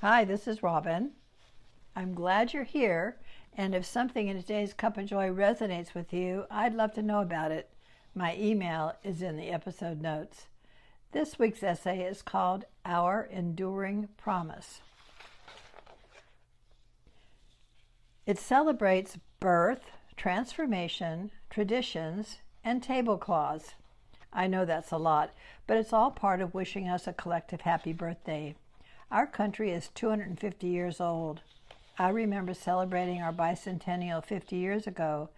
Hi, this is Robyn. I'm glad you're here, and if something in today's Cuppa Joy resonates with you, I'd love to know about it. My email is in the episode notes. This week's essay is called Our Enduring Promise. It celebrates birth, transformation, traditions, and tablecloths. I know that's a lot, but it's all part of wishing us a collective happy birthday. Our country is 250 years old. I remember celebrating our Bicentennial 50 years ago.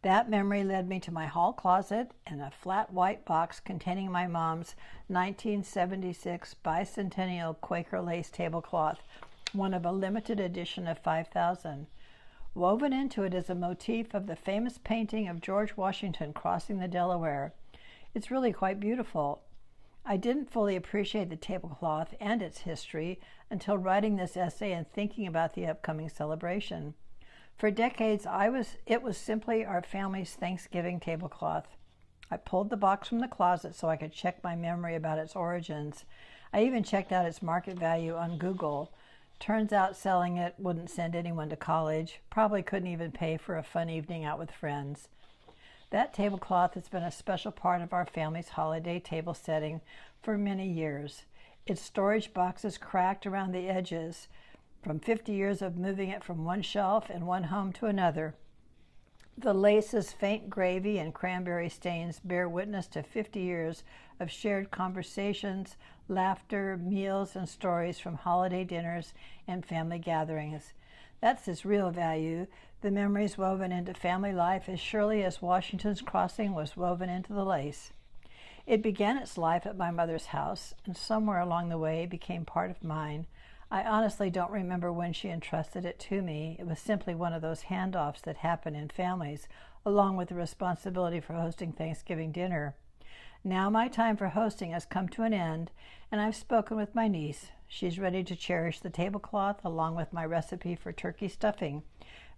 That memory led me to my hall closet and a flat white box containing my mom's 1976 Bicentennial Quaker lace tablecloth, one of a limited edition of 5,000. Woven into it is a motif of the famous painting of George Washington crossing the Delaware. It's really quite beautiful. I didn't fully appreciate the tablecloth and its history until writing this essay and thinking about the upcoming celebration. For decades, it was simply our family's Thanksgiving tablecloth. I pulled the box from the closet so I could check my memory about its origins. I even checked out its market value on Google. Turns out selling it wouldn't send anyone to college, probably couldn't even pay for a fun evening out with friends. That tablecloth has been a special part of our family's holiday table setting for many years. Its storage box is cracked around the edges from 50 years of moving it from one shelf and one home to another. The lace's faint gravy and cranberry stains bear witness to 50 years of shared conversations, laughter, meals, and stories from holiday dinners and family gatherings. That's its real value, the memories woven into family life as surely as Washington's crossing was woven into the lace. It began its life at my mother's house, and somewhere along the way became part of mine. I honestly don't remember when she entrusted it to me. It was simply one of those handoffs that happen in families, along with the responsibility for hosting Thanksgiving dinner. Now my time for hosting has come to an end, and I've spoken with my niece. She's ready to cherish the tablecloth along with my recipe for turkey stuffing.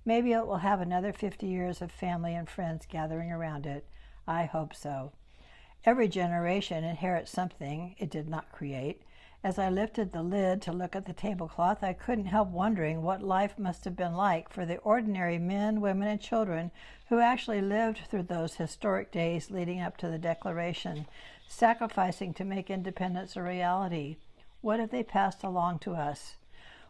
Maybe it will have another 50 years of family and friends gathering around it. I hope so. Every generation inherits something it did not create. As I lifted the lid to look at the tablecloth, I couldn't help wondering what life must have been like for the ordinary men, women, and children who actually lived through those historic days leading up to the Declaration, sacrificing to make independence a reality. What have they passed along to us?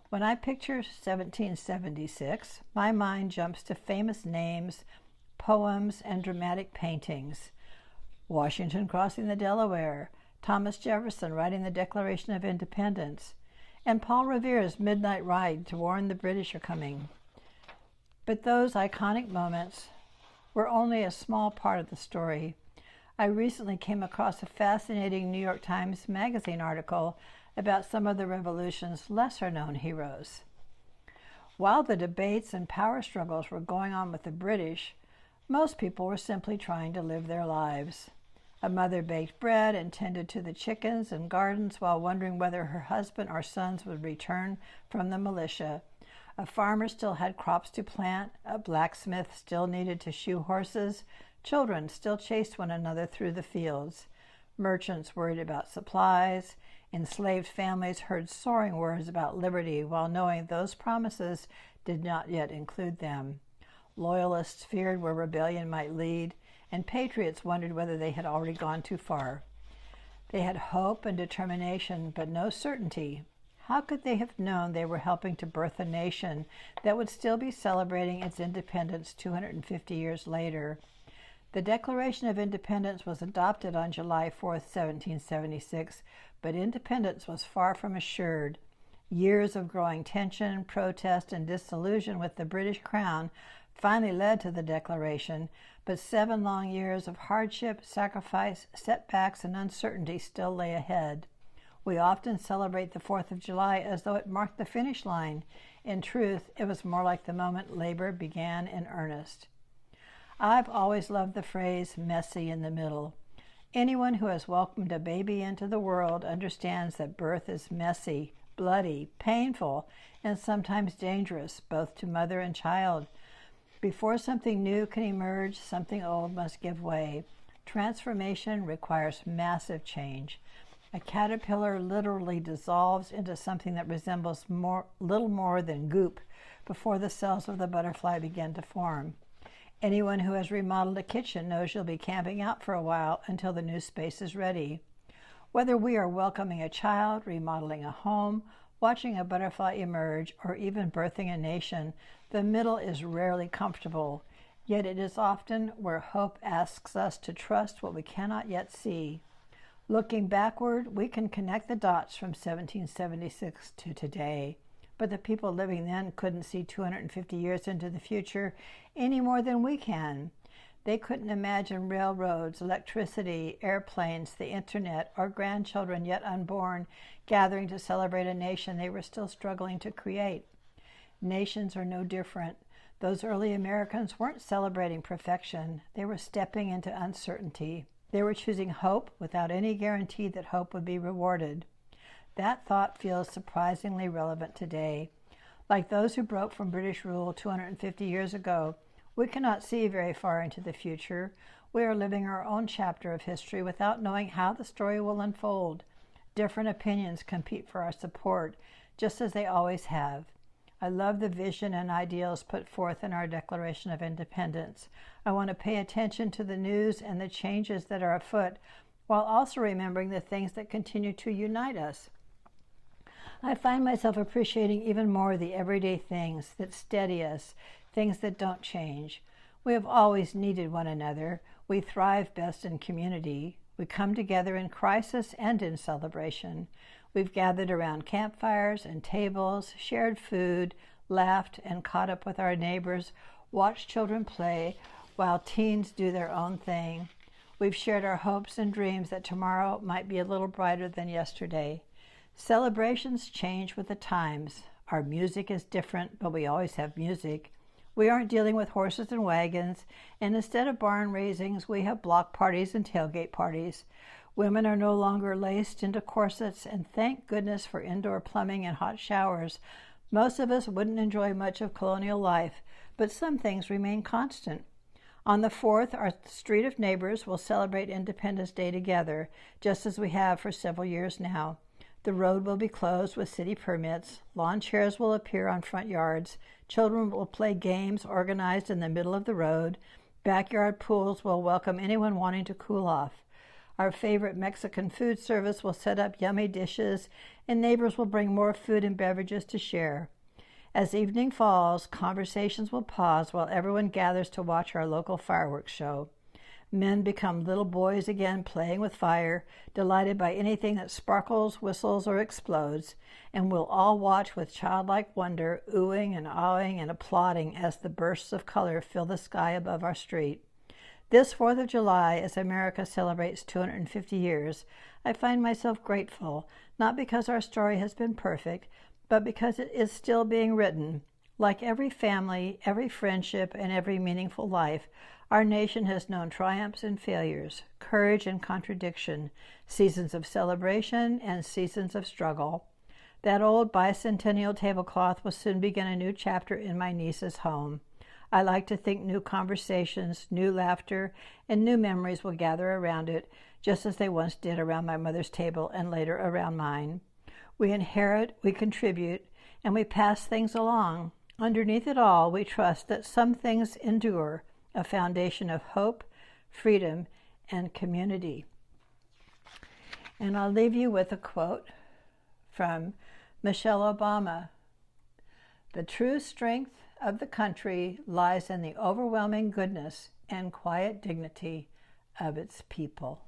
When I picture 1776, my mind jumps to famous names, poems, and dramatic paintings. Washington crossing the Delaware, Thomas Jefferson writing the Declaration of Independence, and Paul Revere's midnight ride to warn the British are coming. But those iconic moments were only a small part of the story. I recently came across a fascinating New York Times Magazine article about some of the Revolution's lesser-known heroes. While the debates and power struggles were going on with the British, most people were simply trying to live their lives. A mother baked bread and tended to the chickens and gardens while wondering whether her husband or sons would return from the militia. A farmer still had crops to plant, a blacksmith still needed to shoe horses, children still chased one another through the fields. Merchants worried about supplies. Enslaved families heard soaring words about liberty while knowing those promises did not yet include them. Loyalists feared where rebellion might lead, and patriots wondered whether they had already gone too far. They had hope and determination, but no certainty. How could they have known they were helping to birth a nation that would still be celebrating its independence 250 years later? The Declaration of Independence was adopted on July 4, 1776, but independence was far from assured. Years of growing tension, protest, and disillusion with the British Crown finally led to the Declaration, but 7 long years of hardship, sacrifice, setbacks, and uncertainty still lay ahead. We often celebrate the 4th of July as though it marked the finish line. In truth, it was more like the moment labor began in earnest. I've always loved the phrase, messy in the middle. Anyone who has welcomed a baby into the world understands that birth is messy, bloody, painful, and sometimes dangerous, both to mother and child. Before something new can emerge, something old must give way. Transformation requires massive change. A caterpillar literally dissolves into something that resembles little more than goop before the cells of the butterfly begin to form. Anyone who has remodeled a kitchen knows you'll be camping out for a while until the new space is ready. Whether we are welcoming a child, remodeling a home, watching a butterfly emerge, or even birthing a nation, the middle is rarely comfortable, yet it is often where hope asks us to trust what we cannot yet see. Looking backward, we can connect the dots from 1776 to today, but the people living then couldn't see 250 years into the future any more than we can. They couldn't imagine railroads, electricity, airplanes, the internet, or grandchildren yet unborn gathering to celebrate a nation they were still struggling to create. Nations are no different. Those early Americans weren't celebrating perfection. They were stepping into uncertainty. They were choosing hope without any guarantee that hope would be rewarded. That thought feels surprisingly relevant today. Like those who broke from British rule 250 years ago, we cannot see very far into the future. We are living our own chapter of history without knowing how the story will unfold. Different opinions compete for our support, just as they always have. I love the vision and ideals put forth in our Declaration of Independence. I want to pay attention to the news and the changes that are afoot, while also remembering the things that continue to unite us. I find myself appreciating even more the everyday things that steady us, things that don't change. We have always needed one another. We thrive best in community. We come together in crisis and in celebration. We've gathered around campfires and tables, shared food, laughed and caught up with our neighbors, watched children play while teens do their own thing. We've shared our hopes and dreams that tomorrow might be a little brighter than yesterday. Celebrations change with the times. Our music is different, but we always have music. We aren't dealing with horses and wagons, and instead of barn raisings, we have block parties and tailgate parties. Women are no longer laced into corsets, and thank goodness for indoor plumbing and hot showers. Most of us wouldn't enjoy much of colonial life, but some things remain constant. On the 4th, our street of neighbors will celebrate Independence Day together, just as we have for several years now. The road will be closed with city permits. Lawn chairs will appear on front yards. Children will play games organized in the middle of the road. Backyard pools will welcome anyone wanting to cool off. Our favorite Mexican food service will set up yummy dishes, and neighbors will bring more food and beverages to share. As evening falls, conversations will pause while everyone gathers to watch our local fireworks show. Men become little boys again, playing with fire, delighted by anything that sparkles, whistles, or explodes, and we'll all watch with childlike wonder, oohing and awing and applauding as the bursts of color fill the sky above our street. This 4th of July, as America celebrates 250 years, I find myself grateful, not because our story has been perfect, but because it is still being written. Like every family, every friendship, and every meaningful life, our nation has known triumphs and failures, courage and contradiction, seasons of celebration and seasons of struggle. That old Bicentennial tablecloth will soon begin a new chapter in my niece's home. I like to think new conversations, new laughter, and new memories will gather around it, just as they once did around my mother's table and later around mine. We inherit, we contribute, and we pass things along. Underneath it all, we trust that some things endure, a foundation of hope, freedom, and community. And I'll leave you with a quote from Michelle Obama. The true strength of the country lies in the overwhelming goodness and quiet dignity of its people.